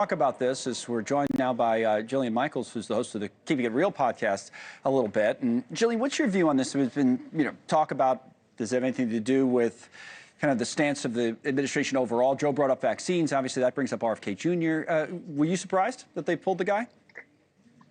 Talk about this as we're joined now by Jillian Michaels, who's the host of the Keeping It Real podcast a little bit. And Jillian, what's your view on this? There's been, talk about, does it have anything to do with kind of the stance of the administration overall? Joe brought up vaccines. Obviously, that brings up RFK Jr. Were you surprised that they pulled the guy?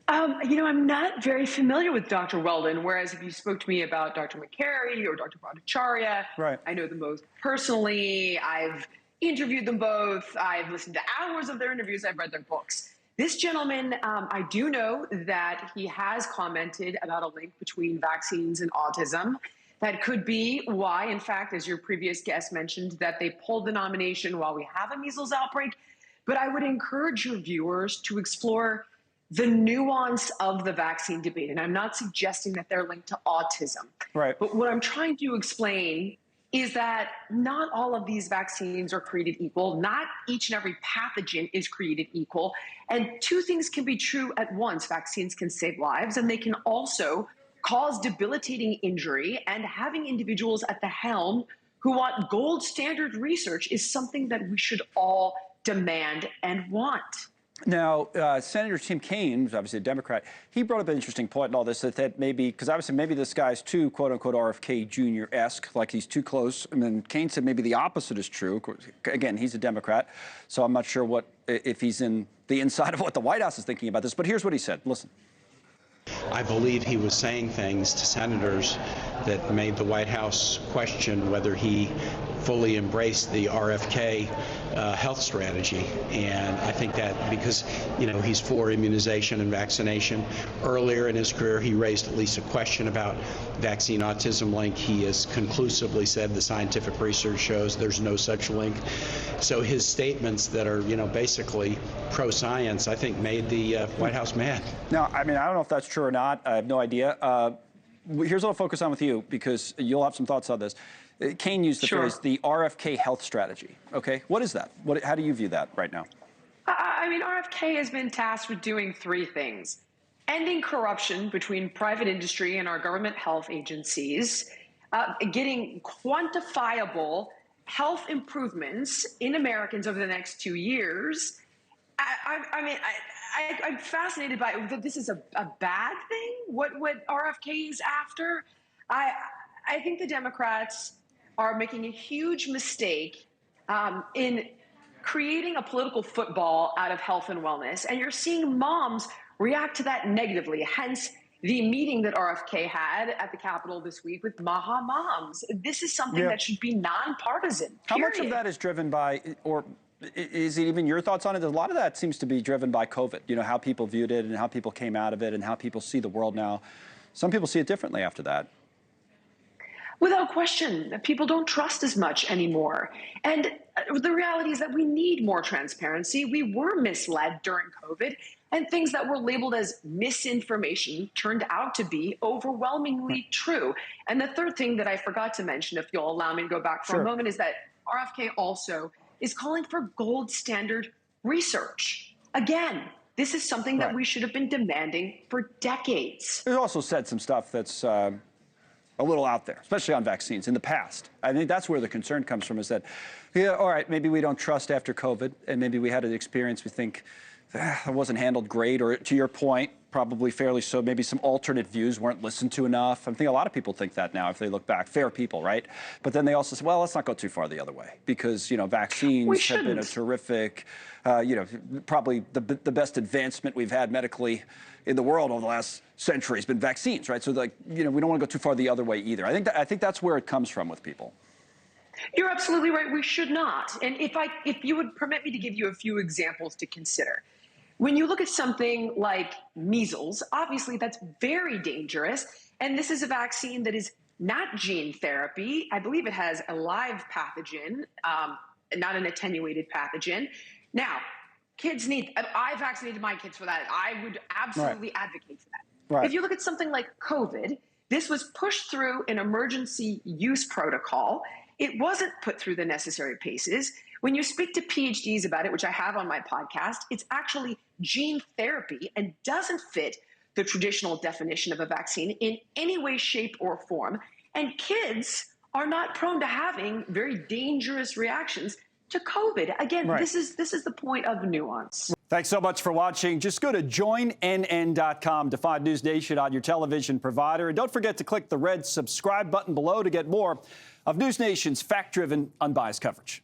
I'm not very familiar with Dr. Weldon, whereas if you spoke to me about Dr. McCary or Dr. Bhattacharya, right. I know them both personally. I've interviewed them both. I've listened to hours of their interviews. I've read their books. This gentleman, I do know that he has commented about a link between vaccines and autism. That could be why, in fact, as your previous guest mentioned, that they pulled the nomination while we have a measles outbreak. But I would encourage your viewers to explore the nuance of the vaccine debate. And I'm not suggesting that they're linked to autism. Right. But what I'm trying to explain is that not all of these vaccines are created equal. Not each and every pathogen is created equal. And two things can be true at once. Vaccines can save lives, and they can also cause debilitating injury. And having individuals at the helm who want gold standard research is something that we should all demand and want. Now, Senator Tim Kaine, who's obviously a Democrat, he brought up an interesting point in all this, that maybe, because obviously maybe this guy's too, quote-unquote, RFK Jr.-esque, like he's too close. And then Kaine said maybe the opposite is true. Again, he's a Democrat, so I'm not sure if he's in the inside of what the White House is thinking about this. But here's what he said. Listen. I believe he was saying things to senators that made the White House question whether he fully embraced the RFK health strategy. And I think that because, he's for immunization and vaccination. Earlier in his career, he raised at least a question about vaccine autism link. He has conclusively said the scientific research shows there's no such link. So his statements that are, basically pro-science, I think made the White House mad. Now, I don't know if that's true or not. I have no idea. Here's what I'll focus on with you, because you'll have some thoughts on this. Kaine used the phrase, the RFK health strategy. Okay, what is that? How do you view that right now? RFK has been tasked with doing three things: ending corruption between private industry and our government health agencies, getting quantifiable health improvements in Americans over the next 2 years. I'm fascinated by that. This is a bad thing. What RFK is after? I think the Democrats are making a huge mistake in creating a political football out of health and wellness. And you're seeing moms react to that negatively, hence the meeting that RFK had at the Capitol this week with Maha Moms. This is something that should be nonpartisan. How much of that is driven by, or is it even your thoughts on it? A lot of that seems to be driven by COVID, how people viewed it and how people came out of it and how people see the world now. Some people see it differently after that. Without question, people don't trust as much anymore. And the reality is that we need more transparency. We were misled during COVID, and things that were labeled as misinformation turned out to be overwhelmingly true. And the third thing that I forgot to mention, if you'll allow me to go back for a moment, is that RFK also is calling for gold standard research. Again, this is something that we should have been demanding for decades. He's also said some stuff that's a little out there, especially on vaccines in the past. I think that's where the concern comes from, is that, all right, maybe we don't trust after COVID, and maybe we had an experience we think it wasn't handled great, or to your point, probably fairly so, maybe some alternate views weren't listened to enough. I think a lot of people think that now if they look back, fair people, right? But then they also say, well, let's not go too far the other way, because, vaccines have been a terrific, probably the best advancement we've had medically in the world over the last century has been vaccines, right? So, we don't want to go too far the other way either. I think that's where it comes from with people. You're absolutely right. We should not. And if you would permit me to give you a few examples to consider. When you look at something like measles, obviously that's very dangerous. And this is a vaccine that is not gene therapy. I believe it has a live pathogen, not an attenuated pathogen. Now, I vaccinated my kids for that. I would absolutely advocate for that. Right. If you look at something like COVID, this was pushed through an emergency use protocol. It wasn't put through the necessary paces. When you speak to PhDs about it, which I have on my podcast, it's actually gene therapy and doesn't fit the traditional definition of a vaccine in any way, shape, or form. And kids are not prone to having very dangerous reactions to COVID. Again, this is the point of nuance. Thanks so much for watching. Just go to joinnn.com to find News Nation on your television provider. And don't forget to click the red subscribe button below to get more of News Nation's fact-driven, unbiased coverage.